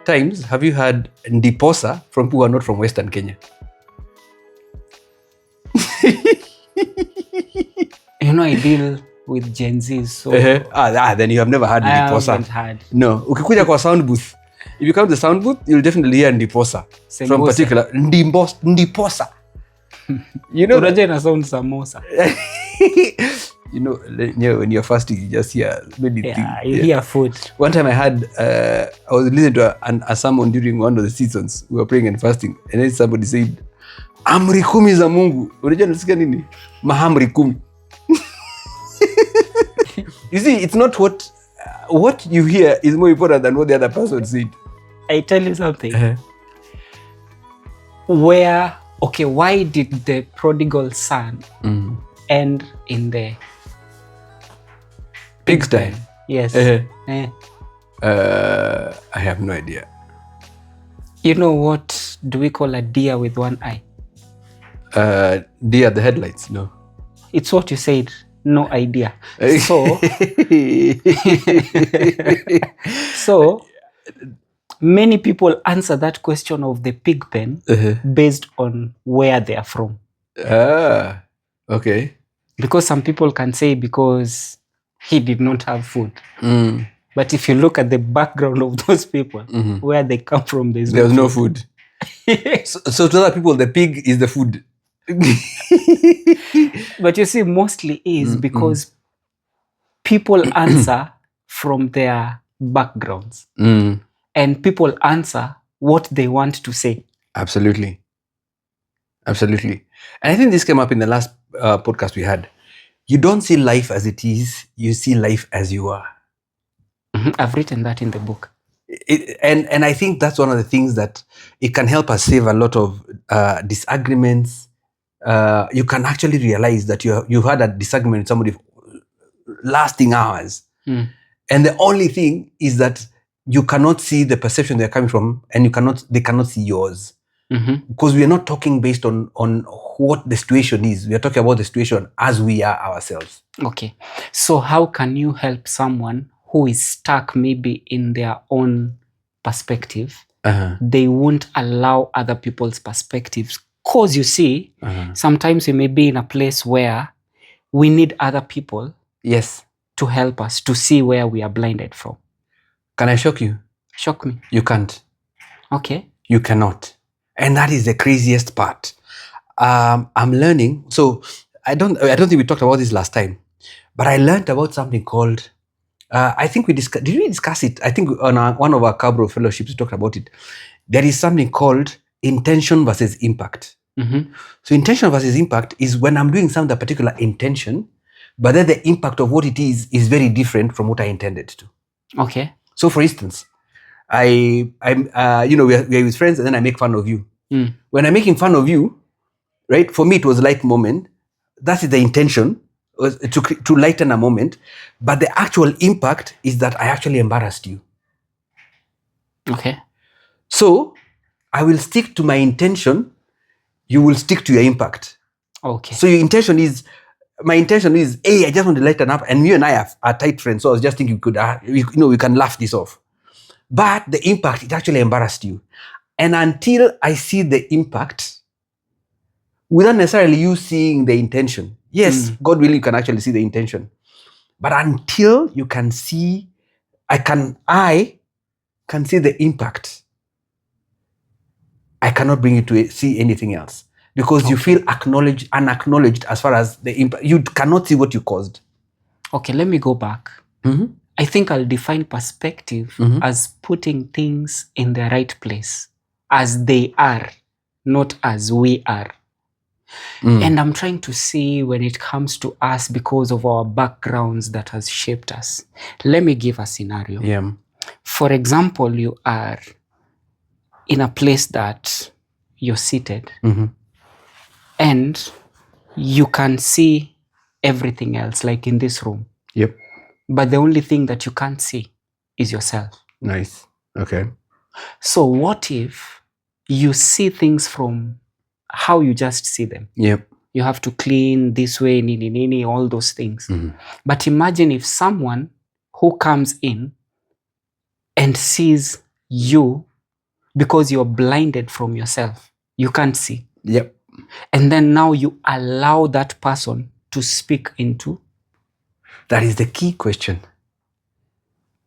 times have you had ndiposa from people who are not from Western Kenya? I deal with Gen Z, so then you have never had ndiposa. I haven't had. No. Ukikuja kwa sound booth, if you come to the sound booth, you'll definitely hear ndiposa. Sengosa. From particular ndiposa. Unajua ina sound samosa. When you're fasting, you just hear many things. You hear food. One time I was listening to a sermon during one of the seasons. We were praying and fasting, and then somebody said, amri 10 za Mungu. Unajua nasikia nini? Mahamri 10. You see, it's not what you hear is more important than what the other person said. I tell you something. Why did the prodigal son end in the pigsty? Yes. I have no idea. You know what do we call a deer with one eye? Deer the headlights, no. It's what you said. No idea. So many people answer that question of the pig pen based on where they are from. Okay. Because some people can say because he did not have food. But if you look at the background of those people, where they come from, there was no food. So to other people, the pig is the food. But you see, mostly is because people answer from their backgrounds. And people answer what they want to say. Absolutely. And I think this came up in the last podcast we had. You don't see life as it is, you see life as you are. I've written that in the book. And I think that's one of the things that it can help us save a lot of disagreements. You can actually realize that you had a disagreement with somebody lasting hours. And the only thing is that you cannot see the perception they're coming from, and they cannot see yours. Because we are not talking based on what the situation is. We are talking about the situation as we are ourselves. Okay. So how can you help someone who is stuck maybe in their own perspective? They won't allow other people's perspectives. Because you see, sometimes we may be in a place where we need other people to help us to see where we are blinded from. Can I shock you? Shock me. You can't. Okay. You cannot. And that is the craziest part. I'm learning. So I don't think we talked about this last time, but I learned about something called, I think did we discuss it? I think on one of our Cabro fellowships, we talked about it. There is something called intention versus impact. So intention versus impact is when I'm doing some particular intention, but then the impact of what it is very different from what I intended to. Okay. So for instance, we are with friends, and then I make fun of you. When I'm making fun of you, right? For me, it was a light moment. That is the intention, was to lighten a moment. But the actual impact is that I actually embarrassed you. Okay. So I will stick to my intention. You will stick to your impact. Okay. So my intention is, hey, I just want to lighten up, and you and I are tight friends. So I was just thinking we can laugh this off. But the impact, it actually embarrassed you. And until I see the impact, without necessarily you seeing the intention. Yes, God willing, you can actually see the intention. But until you can see, I can see the impact, I cannot bring you to see anything else. Because you feel unacknowledged as far as the impact. You cannot see what you caused. Okay, let me go back. I think I'll define perspective as putting things in the right place, as they are, not as we are. And I'm trying to see when it comes to us because of our backgrounds that has shaped us. Let me give a scenario. Yeah. For example, you are in a place that you're seated and you can see everything else, like in this room. Yep. But the only thing that you can't see is yourself. Nice. Okay. So what if you see things from how you just see them? Yep. You have to clean this way, all those things. But imagine if someone who comes in and sees you because you're blinded from yourself. You can't see. Yep. And then now you allow that person to speak into. That is the key question.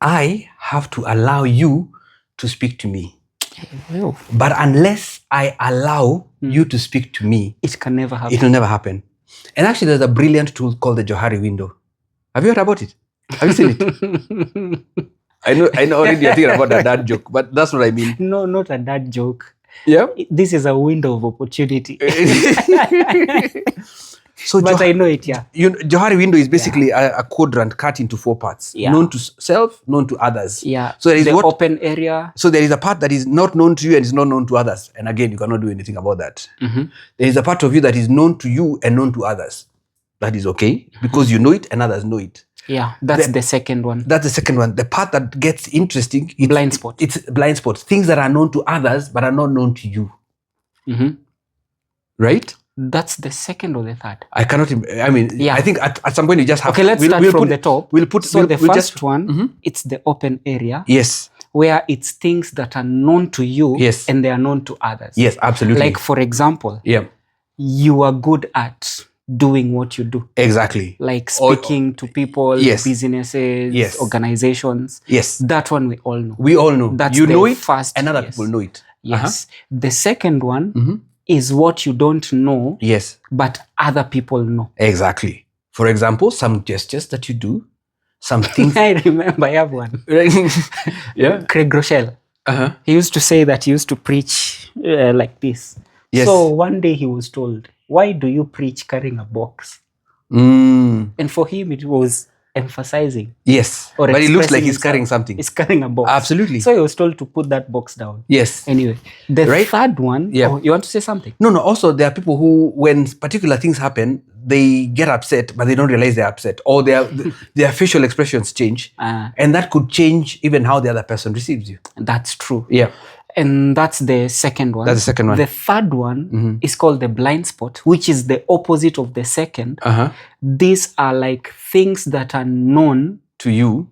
I have to allow you to speak to me. Well, But unless I allow you to speak to me, it can never happen. it will never happen. And actually, there's a brilliant tool called the Johari Window. Have you heard about it? Have you seen it? I know already you're thinking about that joke, but that's what I mean. No, not a dad joke. Yeah. This is a window of opportunity. So but I know it, yeah. Johari Window is basically a quadrant cut into 4 parts. Yeah. Known to self, known to others. Yeah. So there is the open area. So there is a part that is not known to you and is not known to others. And again, you cannot do anything about that. Mm-hmm. There is a part of you that is known to you and known to others. That is okay because you know it and others know it. Yeah, that's the second one. That's the second one. The part that gets interesting, blind spot. It's blind spots. Things that are known to others but are not known to you. Mm-hmm. Right? That's the second or the third? I cannot. I mean, yeah. I think at some point you just have. Okay, let's start from the top. We'll put. So the first one, it's the open area. Yes. Where it's things that are known to you. Yes. And they are known to others. Yes, absolutely. Like for example. Yeah. You are good at doing what you do. Exactly. Like speaking to people, yes. businesses, yes. organizations. Yes. That one we all know. We all know. That's you know it first, and other yes. people know it. Yes. The second one is what you don't know. Yes. But other people know. Exactly. For example, some gestures that you do, some things. I remember I have one. Yeah. Craig Rochelle. He used to say that he used to preach like this. Yes. So one day he was told, why do you preach carrying a box? And for him, it was emphasizing. Yes. But it looks like he's carrying something. He's carrying a box. Absolutely. So he was told to put that box down. Yes. Anyway, the third one. Yeah. Oh, you want to say something? No. Also, there are people who, when particular things happen, they get upset, but they don't realize they're upset. Or their facial expressions change. And that could change even how the other person receives you. That's true. Yeah. And that's the second one. That's the second one. The third one is called the blind spot, which is the opposite of the second. These are like things that are known to you,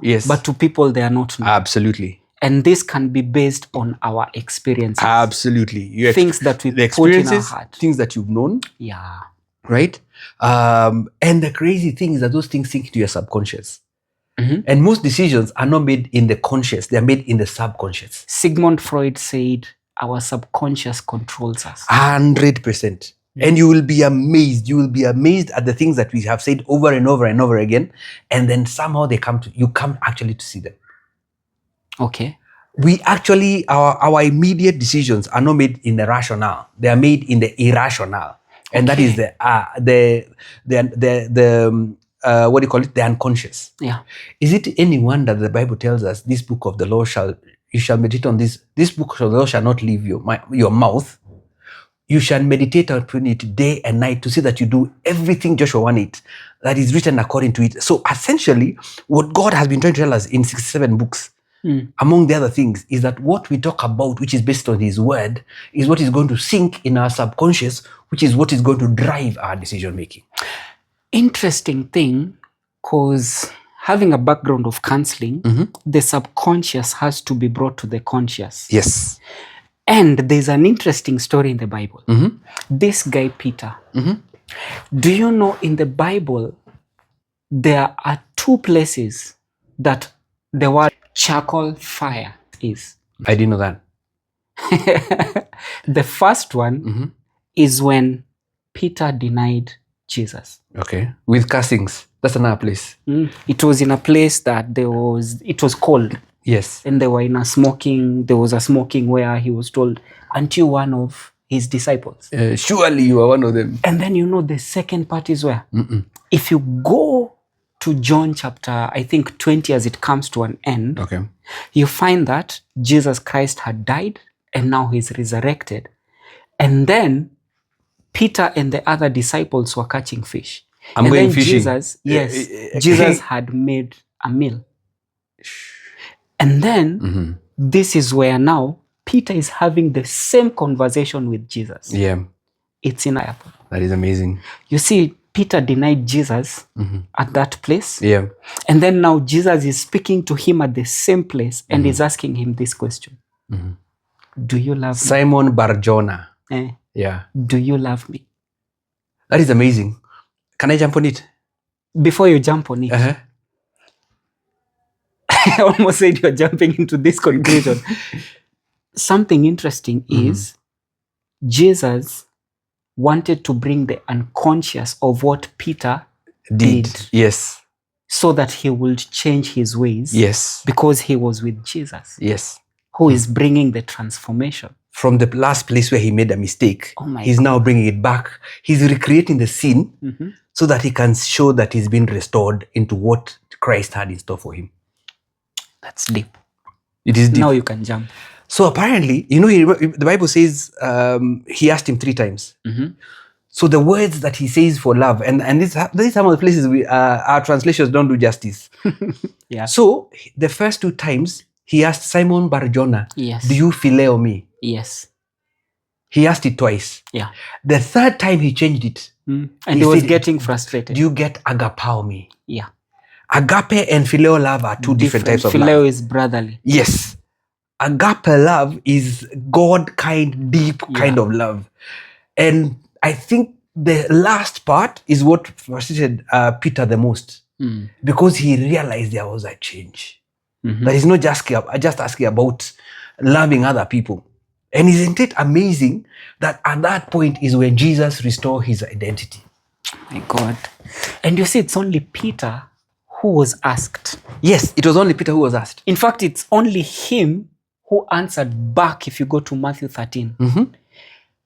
yes, but to people they are not known. Absolutely. And this can be based on our experiences. Absolutely. Things that we the put in our heart. Things that you've known. Yeah. Right? And the crazy thing is that those things sink into your subconscious. And most decisions are not made in the conscious, they're made in the subconscious. Sigmund Freud said our subconscious controls us. 100%. And you will be amazed. You will be amazed at the things that we have said over and over and over again. And then somehow you come actually to see them. Okay. We actually, our immediate decisions are not made in the rational. They are made in the irrational. And that is what do you call it? The unconscious. Yeah. Is it any wonder that the Bible tells us this book of the law you shall meditate on this book of the law shall not leave your mouth. You shall meditate upon it day and night to see that you do everything Joshua 1:8 that is written according to it. So essentially, what God has been trying to tell us in 67 books, among the other things, is that what we talk about, which is based on His word, is what is going to sink in our subconscious, which is what is going to drive our decision making. Interesting thing, because having a background of counseling, the subconscious has to be brought to the conscious. Yes. And there's an interesting story in the Bible. This guy, Peter, do you know in the Bible, there are 2 places that the word charcoal fire is? I didn't know that. The first one is when Peter denied Jesus. Okay. With castings. That's another place. It was in a place that it was cold. Yes. And there was a smoking where he was told, aren't you one of his disciples? Surely you are one of them. And then the second part is where? If you go to John chapter, I think 20 as it comes to an end, you find that Jesus Christ had died and now he's resurrected. And then Peter and the other disciples were catching fish. I'm and going then fishing. Jesus had made a meal. And then this is where now Peter is having the same conversation with Jesus. Yeah. It's in Apple. That is amazing. You see, Peter denied Jesus at that place. Yeah. And then now Jesus is speaking to him at the same place and is asking him this question. Do you love Simon Barjona. me? Yeah. Do you love me? That is amazing. Can I jump on it? Before you jump on it, I almost said you're jumping into this conclusion. Something interesting is Jesus wanted to bring the unconscious of what Peter did. Yes. So that he would change his ways. Yes. Because he was with Jesus. Yes. Who is bringing the transformation. From the last place where he made a mistake, he's God. now bringing it back. He's recreating the scene so that he can show that he's been restored into what Christ had in store for him. That's deep. It is deep. Now you can jump. So apparently, the Bible says he asked him 3 times. So the words that he says for love, and these are some of the places our translations don't do justice. Yeah. So the first 2 times, he asked Simon Barjona, yes. Do you phileo me? Yes. He asked it twice. Yeah. The 3rd time he changed it. And he was getting frustrated. Do you get agapao me? Yeah. Agape and phileo love are 2 different types of love. Phileo is brotherly. Yes. Agape love is God kind, deep kind of love. And I think the last part is what frustrated Peter the most. Because he realized there was a change. That is not just asking about loving other people. And isn't it amazing that at that point is when Jesus restored his identity? My God. And you see, it's only Peter who was asked. Yes, it was only Peter who was asked. In fact, it's only him who answered back. If you go to Matthew 13,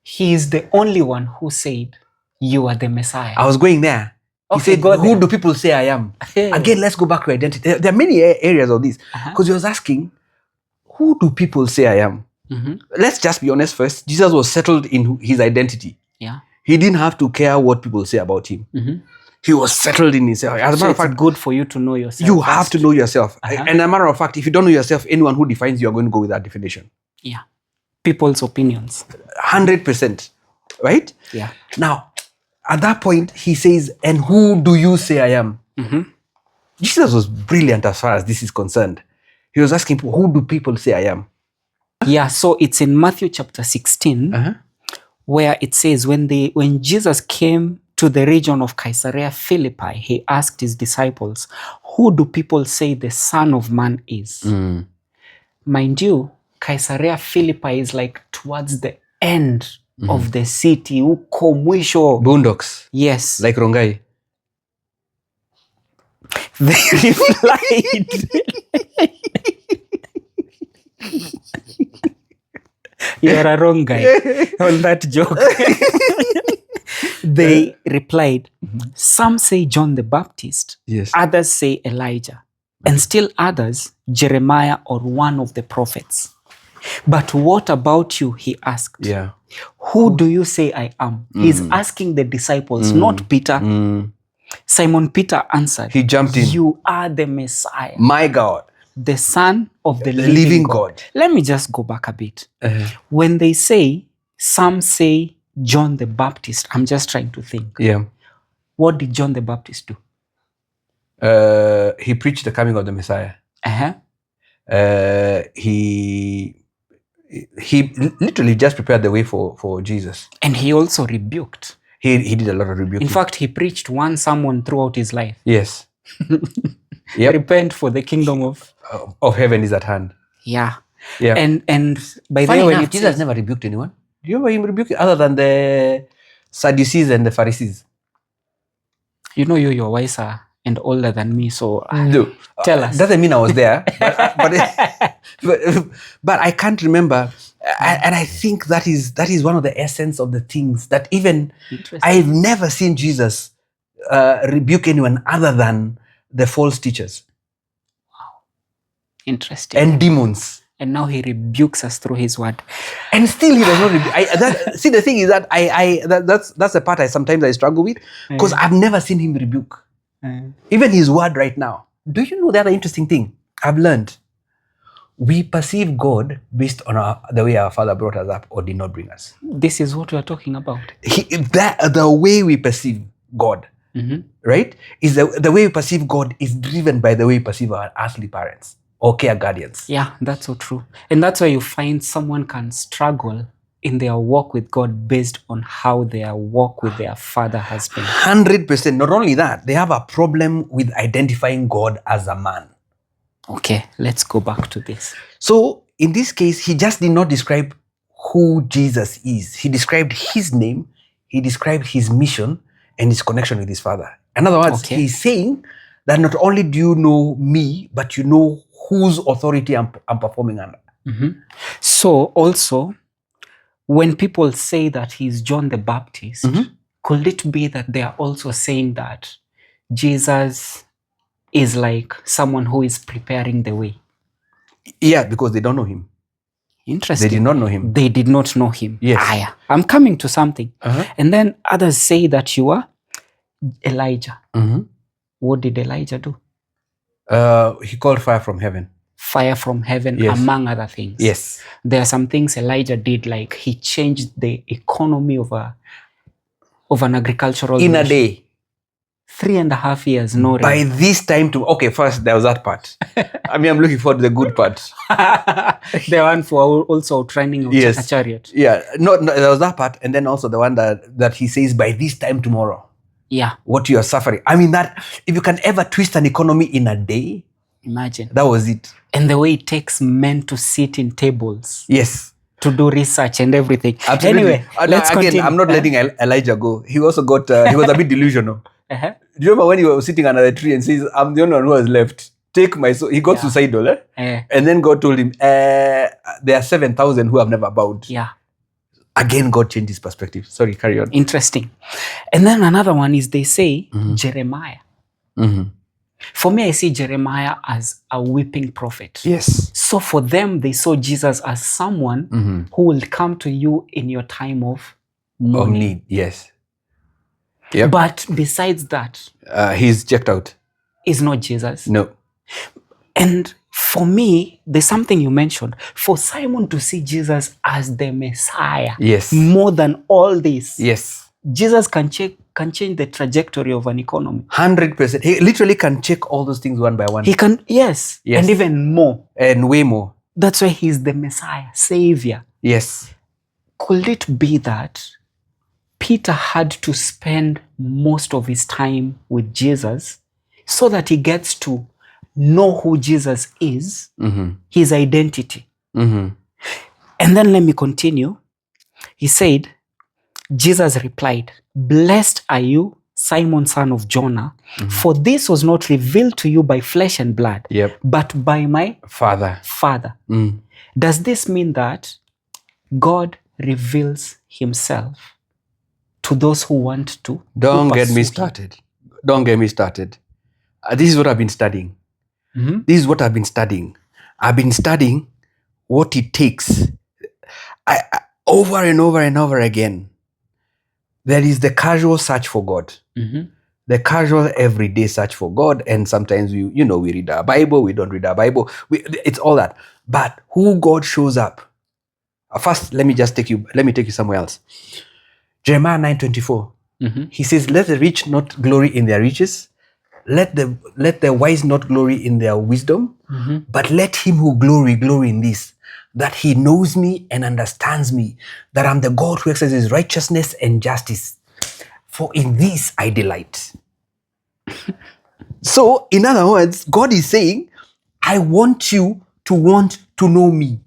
he is the only one who said, you are the Messiah. I was going there. He said, who do people say I am? Again, let's go back to identity. There are many areas of this. Because he was asking, who do people say I am? Let's just be honest first. Jesus was settled in his identity. Yeah. He didn't have to care what people say about him. He was settled in himself. As a matter of fact, it's good for you to know yourself. You have to know yourself. And as a matter of fact, if you don't know yourself, anyone who defines you are going to go with that definition. Yeah. People's opinions. 100%. Right? Yeah. Now, at that point, he says, and who do you say I am? Jesus was brilliant as far as this is concerned. He was asking, who do people say I am? Yeah, so it's in Matthew chapter 16, where it says, when Jesus came to the region of Caesarea Philippi, he asked his disciples, who do people say the Son of Man is? Mind you, Caesarea Philippi is like towards the end of the city. Uko mwisho. Boondocks. Yes. Like Rongai. They replied. You're a wrong guy on that joke. They replied, some say John the Baptist, others say Elijah, and still others, Jeremiah or one of the prophets. But what about you, he asked. Yeah. Who do you say I am? He's asking the disciples, not Peter. Simon Peter answered. He jumped in. You are the Messiah. My God. The Son of the living God. Let me just go back a bit. When they say, some say John the Baptist, I'm just trying to think. Yeah. What did John the Baptist do? He preached the coming of the Messiah. He literally just prepared the way for Jesus. And he also rebuked. He did a lot of rebuking. In fact, he preached one sermon throughout his life. Yes. Yep. Repent, for the kingdom of heaven is at hand. Yeah. Yeah. And by the Funny way, enough, Jesus never rebuked anyone. Do you remember him rebuking other than the Sadducees and the Pharisees? You know, you're wiser and older than me, so no. Tell us. Doesn't mean I was there, but I can't remember. And I think that is one of the essence of the things that even I've never seen Jesus rebuke anyone other than the false teachers. Wow. Interesting. And demons. And now he rebukes us through his word. And still he does not rebuke. See, the thing is that that's the part I sometimes struggle with, because I've never seen him rebuke. Even his word right now. Do you know the other interesting thing I've learned? We perceive God based on the way our Father brought us up or did not bring us. This is what we are talking about. The way we perceive God, right, is the way we perceive God is driven by the way we perceive our earthly parents. or care guardians. Yeah, that's so true. And that's why you find someone can struggle in their walk with God based on how their walk with their father has been. 100%. Not only that, they have a problem with identifying God as a man. Okay, let's go back to this. So in this case, he just did not describe who Jesus is. He described his name, he described his mission, and his connection with his father. In other words, he's saying that not only do you know me, but you know whose authority I'm performing under. So also, when people say that he's John the Baptist, could it be that they are also saying that Jesus is like someone who is preparing the way? Yeah, because they don't know him. Interesting. They did not know him. They did not know him. Yes. I'm coming to something. And then others say that you are Elijah. What did Elijah do? He called fire from heaven. Fire from heaven, among other things. Yes. There are some things Elijah did, like he changed the economy of an agricultural in nation. a day. 3.5 years, no rain. By this time okay, first there was that part. I mean, I'm looking forward to the good part. The one for also training of a chariot. Yeah, no, there was that part, and then also the one that he says, by this time tomorrow. Yeah. What you are suffering. I mean, that if you can ever twist an economy in a day, imagine. That was it. And the way it takes men to sit in tables. Yes. To do research and everything. Absolutely. Anyway, let's continue. I'm not letting Elijah go. He also got, he was a bit delusional. Do you remember when he was sitting under the tree and says, I'm the only one who has left. Take my soul. He got suicidal. And then God told him, there are 7,000 who have never bowed. Yeah. Again, God changed his perspective. Sorry, carry on. Interesting. And then another one is they say Jeremiah. For me, I see Jeremiah as a weeping prophet. Yes. So for them, they saw Jesus as someone who will come to you in your time of mourning. Need. Yes. Yep. But besides that, he's checked out. Is not Jesus. No. And for me, there's something you mentioned. For Simon to see Jesus as the Messiah, yes, more than all this, yes, Jesus can change the trajectory of an economy. 100%. He literally can check all those things one by one. He can, yes, and even more. And way more. That's why he's the Messiah, Savior. Yes. Could it be that Peter had to spend most of his time with Jesus so that he gets to know who Jesus is, his identity? And then let me continue. He said, Jesus replied, "Blessed are you, Simon, son of Jonah, for this was not revealed to you by flesh and blood, but by my Father. Does this mean that God reveals himself to those who want to? Don't get me started. Don't get me started. This is what I've been studying. This is what I've been studying. I've been studying what it takes. Over and over and over again. There is the casual search for God. The casual everyday search for God. And sometimes we read our Bible, we don't read our Bible. It's all that. But who God shows up. First, let me take you somewhere else. Jeremiah 9:24. He says, let the rich not glory in their riches. Let the wise not glory in their wisdom. But let him who glory in this, that he knows me and understands me, that I'm the God who exercises righteousness and justice. For in this I delight. So, in other words, God is saying, I want you to want to know me.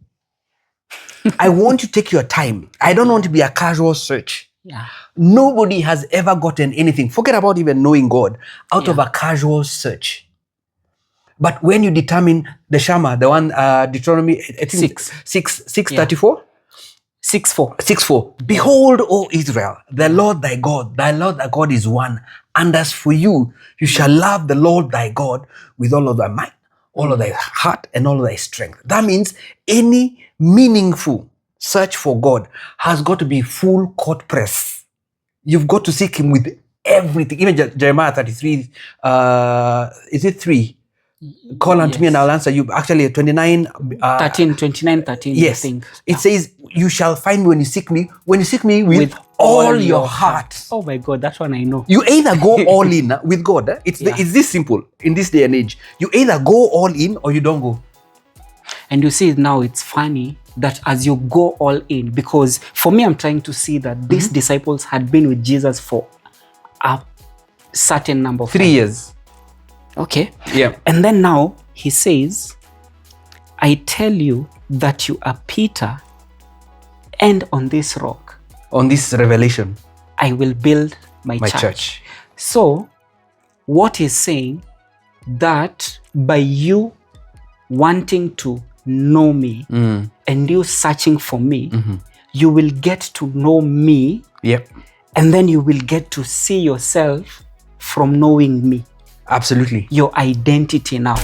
I want you to take your time. I don't want to be a casual search. Nobody has ever gotten anything, forget about even knowing God, out of a casual search. But when you determine the Shema, the one, Deuteronomy 6:34? 6:4. Behold, O Israel, the Lord thy God is one. And as for you, you shall love the Lord thy God with all of thy might, all of thy heart, and all of thy strength. That means any meaningful search for God has got to be full court press. You've got to seek him with everything. Even Jeremiah 33, is it 3? Call unto me and I'll answer you. Actually, 29. 13. Yes. I think. It says, you shall find me when you seek me with all your heart. Oh my God, that one I know. You either go all in with God. It's this simple in this day and age. You either go all in or you don't go. And you see now it's funny that as you go all in, because for me, I'm trying to see that these disciples had been with Jesus for a certain number of 3 years. Okay. Yeah. And then now he says, I tell you that you are Peter, and on this rock, On this revelation, I will build my church. So what he's saying, that by you wanting to know me and you searching for me, you will get to know me. Yep. And then you will get to see yourself from knowing me. Absolutely. Your identity now.